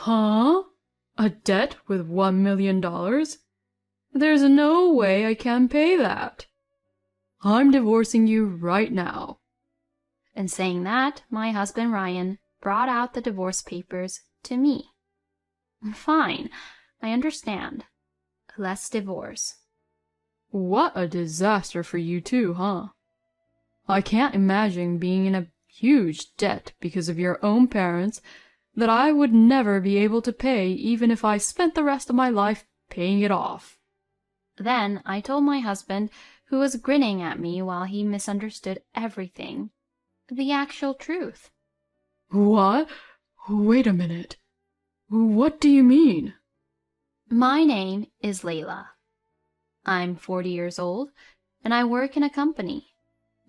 Huh? A debt with $1 million? There's no way I can pay that. I'm divorcing you right now. And saying that, my husband Ryan brought out the divorce papers to me. Fine, I understand. Let's divorce. What a disaster for you too, huh? I can't imagine being in a huge debt because of your own parents that I would never be able to pay even if I spent the rest of my life paying it off. Then I told my husband, who was grinning at me while he misunderstood everything, the actual truth. What? Wait a minute. What do you mean? My name is Layla. I'm 40 years old, and I work in a company.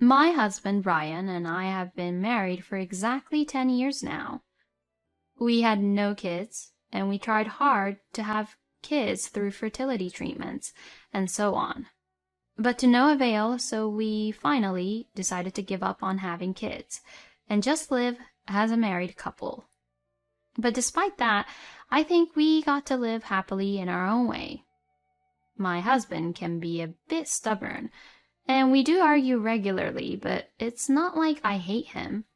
My husband, Ryan, and I have been married for exactly 10 years now. We had no kids, and we tried hard to have kids through fertility treatments, and so on. But to no avail, so we finally decided to give up on having kids, and just live as a married couple. But despite that, I think we got to live happily in our own way. My husband can be a bit stubborn, and we do argue regularly, but it's not like I hate him.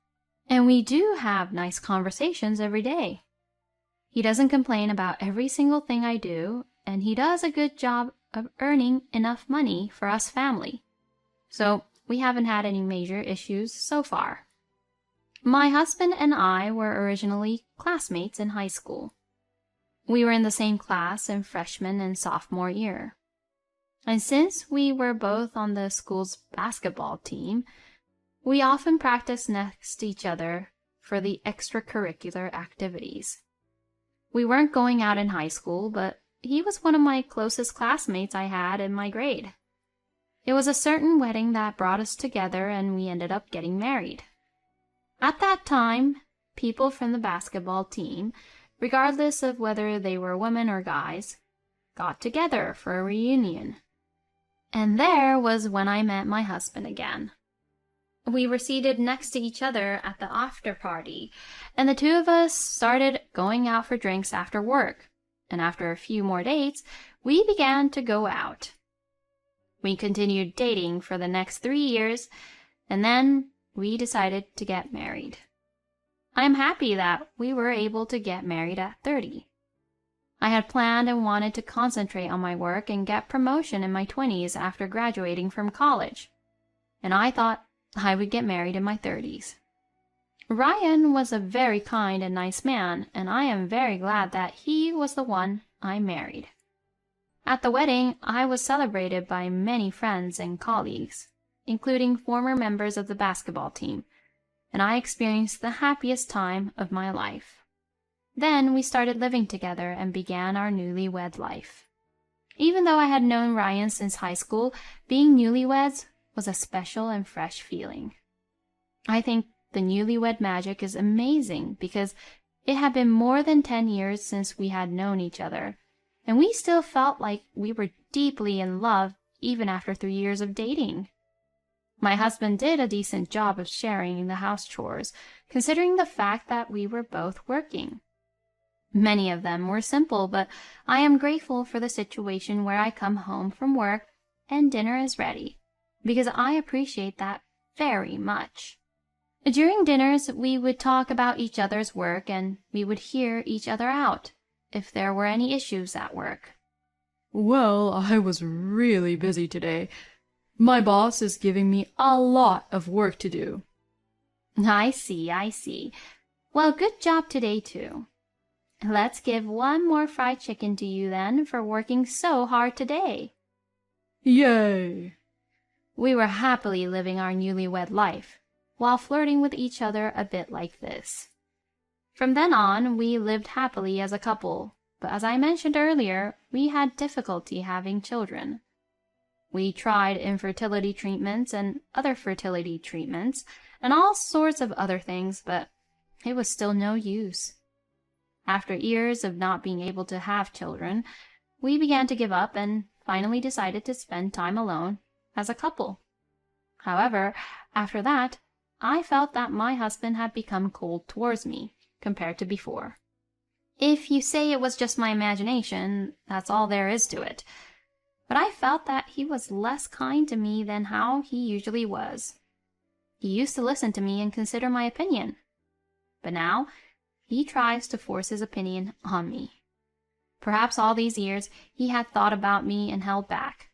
And we do have nice conversations every day. He doesn't complain about every single thing I do, and he does a good job of earning enough money for us family. So we haven't had any major issues so far. My husband and I were originally classmates in high school. We were in the same class in freshman and sophomore year. And since we were both on the school's basketball team, we often practiced next to each other for the extracurricular activities. We weren't going out in high school, but he was one of my closest classmates I had in my grade. It was a certain wedding that brought us together, and we ended up getting married. At that time, people from the basketball team, regardless of whether they were women or guys, got together for a reunion. And there was when I met my husband again. We were seated next to each other at the after party, and the two of us started going out for drinks after work, and after a few more dates, we began to go out. We continued dating for the next 3 years, and then we decided to get married. I am happy that we were able to get married at 30. I had planned and wanted to concentrate on my work and get promotion in my 20s after graduating from college, and I thought I would get married in my 30s. Ryan was a very kind and nice man, and I am very glad that he was the one I married. At the wedding, I was celebrated by many friends and colleagues, including former members of the basketball team, and I experienced the happiest time of my life. Then we started living together and began our newlywed life. Even though I had known Ryan since high school, being newlyweds was a special and fresh feeling. I think the newlywed magic is amazing because it had been more than 10 years since we had known each other, and we still felt like we were deeply in love even after 3 years of dating. My husband did a decent job of sharing the house chores, considering the fact that we were both working. Many of them were simple, but I am grateful for the situation where I come home from work and dinner is ready, because I appreciate that very much. During dinners, we would talk about each other's work, and we would hear each other out if there were any issues at work. Well, I was really busy today. My boss is giving me a lot of work to do. I see. Well, good job today, too. Let's give one more fried chicken to you then for working so hard today. Yay! We were happily living our newlywed life, while flirting with each other a bit like this. From then on, we lived happily as a couple, but as I mentioned earlier, we had difficulty having children. We tried infertility treatments and other fertility treatments, and all sorts of other things, but it was still no use. After years of not being able to have children, we began to give up and finally decided to spend time alone as a couple. However, after that, I felt that my husband had become cold towards me compared to before. If you say it was just my imagination, that's all there is to it. But I felt that he was less kind to me than how he usually was. He used to listen to me and consider my opinion. But now, he tries to force his opinion on me. Perhaps all these years he had thought about me and held back.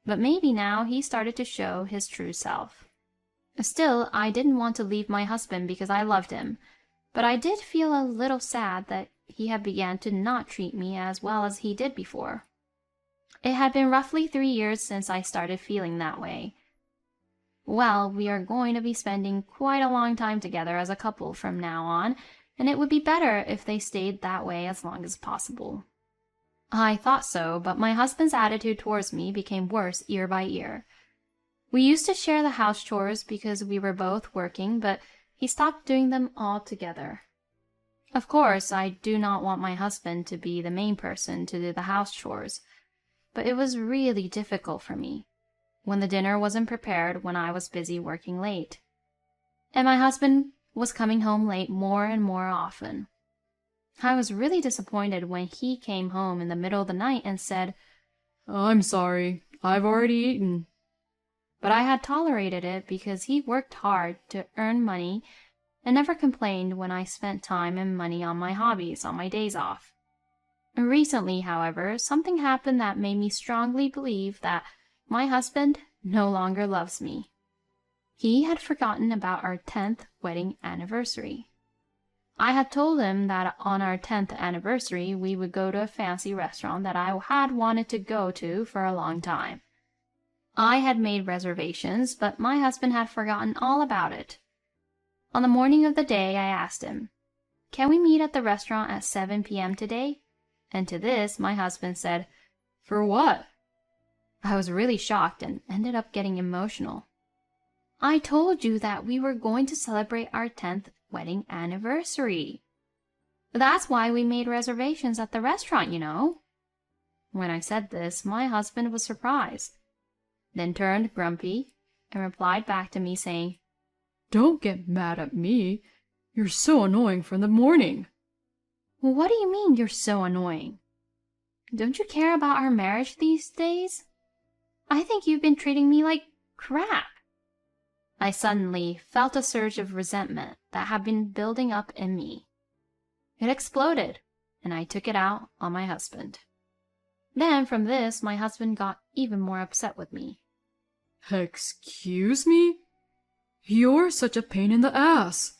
But maybe now he started to show his true self. Still, I didn't want to leave my husband because I loved him, but I did feel a little sad that he had begun to not treat me as well as he did before. It had been roughly 3 years since I started feeling that way. Well, we are going to be spending quite a long time together as a couple from now on, and it would be better if they stayed that way as long as possible. I thought so, but my husband's attitude towards me became worse year by year. We used to share the house chores because we were both working, but he stopped doing them altogether. Of course, I do not want my husband to be the main person to do the house chores, but it was really difficult for me when the dinner wasn't prepared when I was busy working late. And my husband was coming home late more and more often. I was really disappointed when he came home in the middle of the night and said, "I'm sorry, I've already eaten." But I had tolerated it because he worked hard to earn money and never complained when I spent time and money on my hobbies on my days off. Recently, however, something happened that made me strongly believe that my husband no longer loves me. He had forgotten about our 10th wedding anniversary. I had told him that on our 10th anniversary we would go to a fancy restaurant that I had wanted to go to for a long time. I had made reservations, but my husband had forgotten all about it. On the morning of the day, I asked him, "Can we meet at the restaurant at 7 p.m. today?" And to this, my husband said, "For what?" I was really shocked and ended up getting emotional. "I told you that we were going to celebrate our 10th wedding anniversary. That's why we made reservations at the restaurant, you know." When I said this, my husband was surprised, then turned grumpy and replied back to me saying, "Don't get mad at me. You're so annoying from the morning." "What do you mean you're so annoying? Don't you care about our marriage these days? I think you've been treating me like crap." I suddenly felt a surge of resentment that had been building up in me. It exploded, and I took it out on my husband. Then from this, my husband got even more upset with me. "Excuse me? You're such a pain in the ass.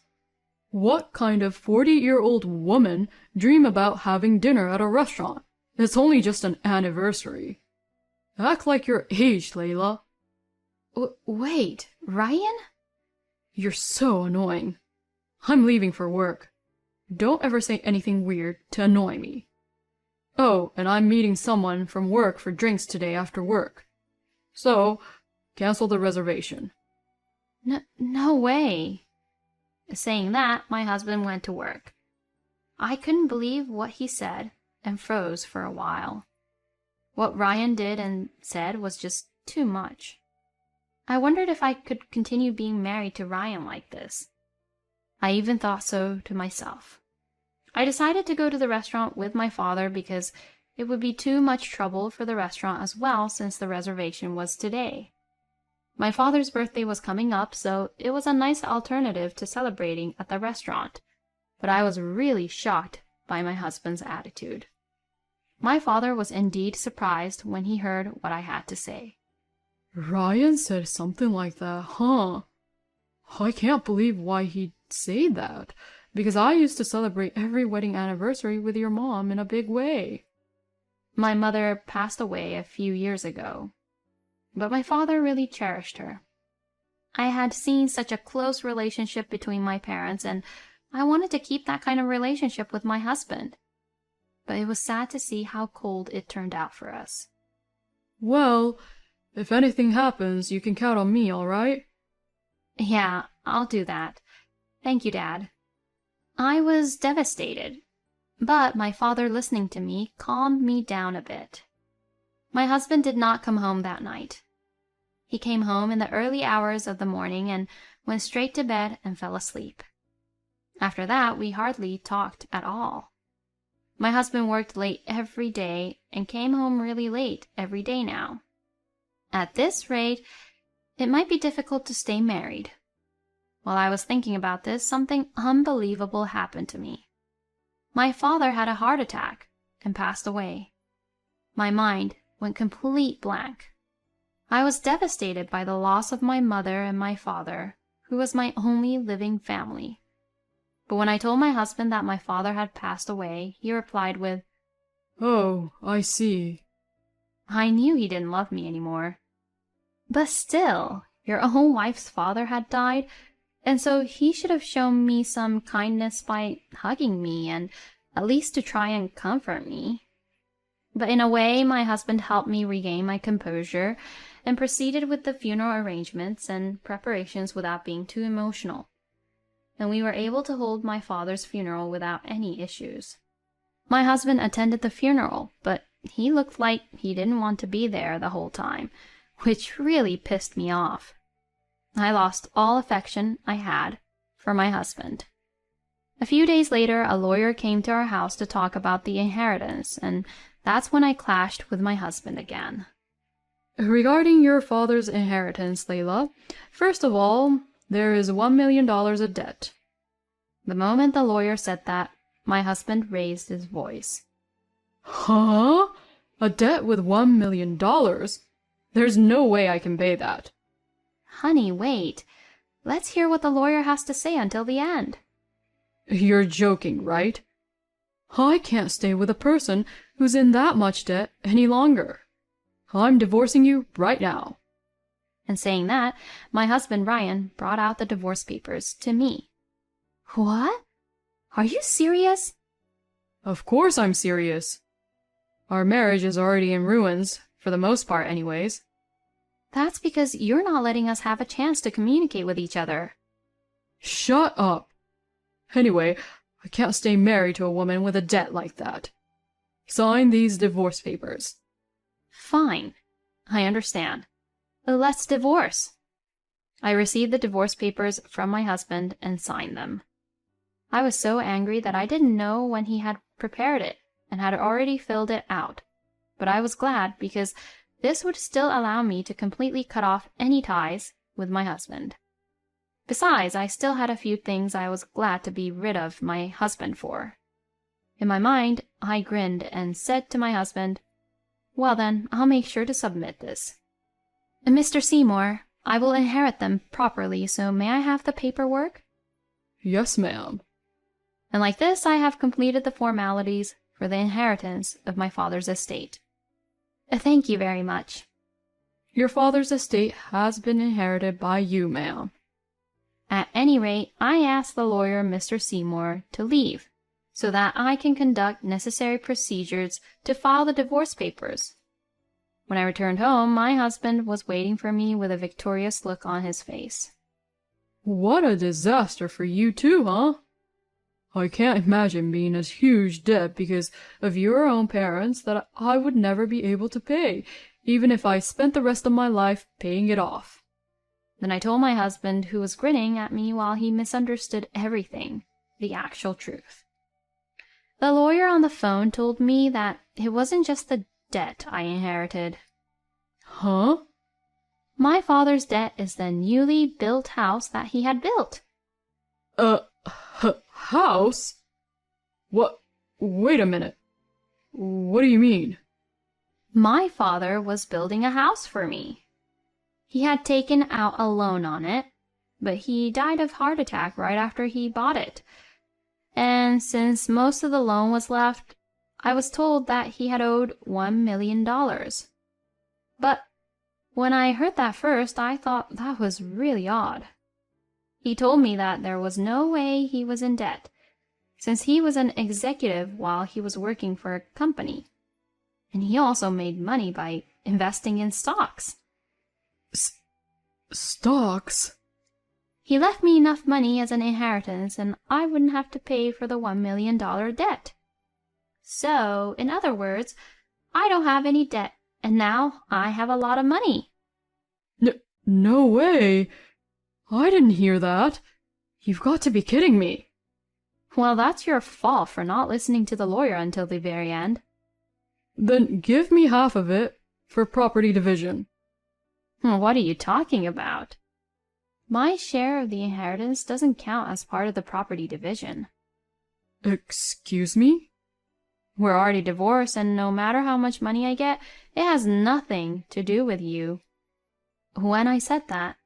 What kind of 40-year-old woman dream about having dinner at a restaurant? It's only just an anniversary. Act like you're aged, Layla." Wait, Ryan? "You're so annoying. I'm leaving for work. Don't ever say anything weird to annoy me. Oh, and I'm meeting someone from work for drinks today after work. So, cancel the reservation." No way. Saying that, my husband went to work. I couldn't believe what he said and froze for a while. What Ryan did and said was just too much. I wondered if I could continue being married to Ryan like this. I even thought so to myself. I decided to go to the restaurant with my father because it would be too much trouble for the restaurant as well since the reservation was today. My father's birthday was coming up, so it was a nice alternative to celebrating at the restaurant, but I was really shocked by my husband's attitude. My father was indeed surprised when he heard what I had to say. "Ryan said something like that, huh? I can't believe why he'd say that, because I used to celebrate every wedding anniversary with your mom in a big way." My mother passed away a few years ago, but my father really cherished her. I had seen such a close relationship between my parents, and I wanted to keep that kind of relationship with my husband. But it was sad to see how cold it turned out for us. "Well, if anything happens, you can count on me, all right?" "Yeah, I'll do that. Thank you, Dad." I was devastated, but my father listening to me calmed me down a bit. My husband did not come home that night. He came home in the early hours of the morning and went straight to bed and fell asleep. After that, we hardly talked at all. My husband worked late every day and came home really late every day now. At this rate, it might be difficult to stay married. While I was thinking about this, something unbelievable happened to me. My father had a heart attack and passed away. My mind went complete blank. I was devastated by the loss of my mother and my father, who was my only living family. But when I told my husband that my father had passed away, he replied with, "Oh, I see." I knew he didn't love me anymore. But still, your own wife's father had died, and so he should have shown me some kindness by hugging me and at least to try and comfort me. But in a way, my husband helped me regain my composure and proceeded with the funeral arrangements and preparations without being too emotional. And we were able to hold my father's funeral without any issues. My husband attended the funeral, but he looked like he didn't want to be there the whole time, which really pissed me off. I lost all affection I had for my husband. A few days later, a lawyer came to our house to talk about the inheritance, and that's when I clashed with my husband again. Regarding your father's inheritance, Layla, first of all, there is $1 million of debt. The moment the lawyer said that, my husband raised his voice. Huh? A debt with $1 million? There's no way I can pay that. Honey, wait. Let's hear what the lawyer has to say until the end. You're joking, right? I can't stay with a person who's in that much debt any longer. I'm divorcing you right now. And saying that, my husband Ryan brought out the divorce papers to me. What? Are you serious? Of course I'm serious. Our marriage is already in ruins, for the most part anyways. That's because you're not letting us have a chance to communicate with each other. Shut up. Anyway, I can't stay married to a woman with a debt like that. Sign these divorce papers. Fine. I understand. Let's divorce. I received the divorce papers from my husband and signed them. I was so angry that I didn't know when he had prepared it and had already filled it out. But I was glad because this would still allow me to completely cut off any ties with my husband. Besides, I still had a few things I was glad to be rid of my husband for. In my mind, I grinned and said to my husband, "Well then, I'll make sure to submit this. Mr. Seymour, I will inherit them properly, so may I have the paperwork?" Yes, ma'am. And like this, I have completed the formalities for the inheritance of my father's estate. Thank you very much. Your father's estate has been inherited by you, ma'am. At any rate, I asked the lawyer, Mr. Seymour, to leave, so that I can conduct necessary procedures to file the divorce papers. When I returned home, my husband was waiting for me with a victorious look on his face. What a disaster for you too, huh? I can't imagine being in a huge debt because of your own parents that I would never be able to pay, even if I spent the rest of my life paying it off. Then I told my husband, who was grinning at me while he misunderstood everything, the actual truth. The lawyer on the phone told me that it wasn't just the debt I inherited. Huh? My father's debt is the newly built house that he had built. House? What? Wait a minute. What do you mean? My father was building a house for me. He had taken out a loan on it, but he died of heart attack right after he bought it. And since most of the loan was left, I was told that he had owed $1 million. But when I heard that first, I thought that was really odd. He told me that there was no way he was in debt, since he was an executive while he was working for a company. And he also made money by investing in stocks. Stocks? He left me enough money as an inheritance, and I wouldn't have to pay for the $1 million debt. So, in other words, I don't have any debt, and now I have a lot of money. No way! I didn't hear that. You've got to be kidding me. Well, that's your fault for not listening to the lawyer until the very end. Then give me half of it for property division. What are you talking about? My share of the inheritance doesn't count as part of the property division. Excuse me? We're already divorced, and no matter how much money I get, it has nothing to do with you. When I said that,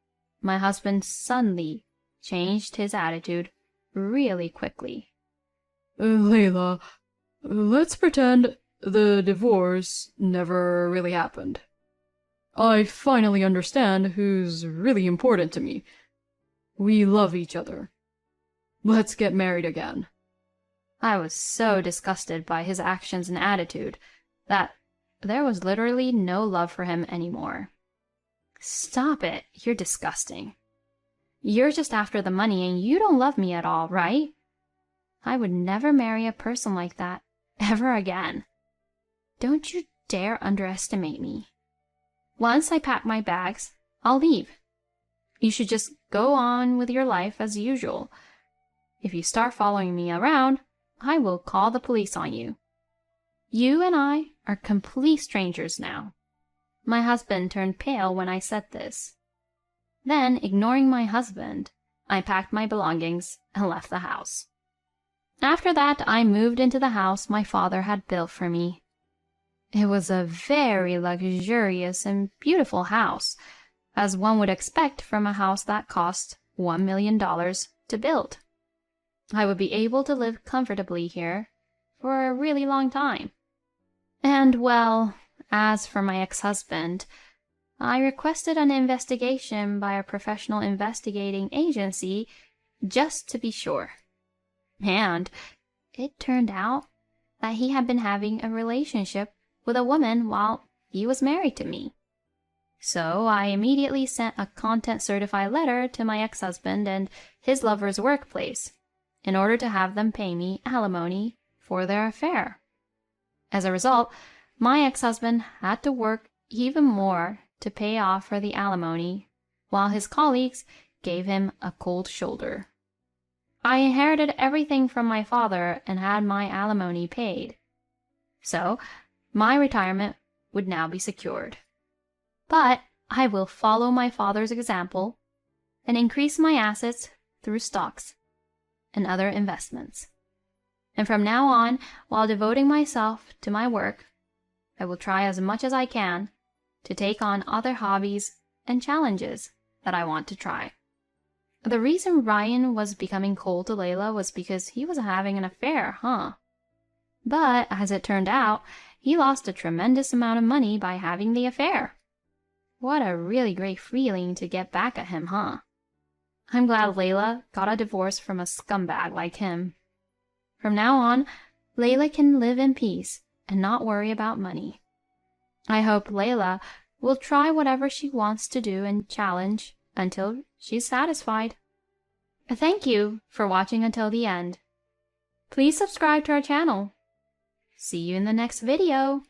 my husband suddenly changed his attitude really quickly. Layla, let's pretend the divorce never really happened. I finally understand who's really important to me. We love each other. Let's get married again. I was so disgusted by his actions and attitude that there was literally no love for him anymore. Stop it, you're disgusting. You're just after the money and you don't love me at all, right? I would never marry a person like that ever again. Don't you dare underestimate me. Once I pack my bags, I'll leave. You should just go on with your life as usual. If you start following me around, I will call the police on you. You and I are complete strangers now. My husband turned pale when I said this. Then, ignoring my husband, I packed my belongings and left the house. After that, I moved into the house my father had built for me. It was a very luxurious and beautiful house, as one would expect from a house that cost $1 million to build. I would be able to live comfortably here for a really long time. And, well, as for my ex-husband, I requested an investigation by a professional investigating agency just to be sure. And it turned out that he had been having a relationship with a woman while he was married to me. So I immediately sent a content-certified letter to my ex-husband and his lover's workplace in order to have them pay me alimony for their affair. As a result, my ex-husband had to work even more to pay off for the alimony, while his colleagues gave him a cold shoulder. I inherited everything from my father and had my alimony paid. So, my retirement would now be secured. But I will follow my father's example and increase my assets through stocks and other investments. And from now on, while devoting myself to my work, I will try as much as I can to take on other hobbies and challenges that I want to try. The reason Ryan was becoming cold to Layla was because he was having an affair, huh? But, as it turned out, he lost a tremendous amount of money by having the affair. What a really great feeling to get back at him, huh? I'm glad Layla got a divorce from a scumbag like him. From now on, Layla can live in peace and not worry about money. I hope Layla will try whatever she wants to do and challenge until she's satisfied. Thank you for watching until the end. Please subscribe to our channel. See you in the next video.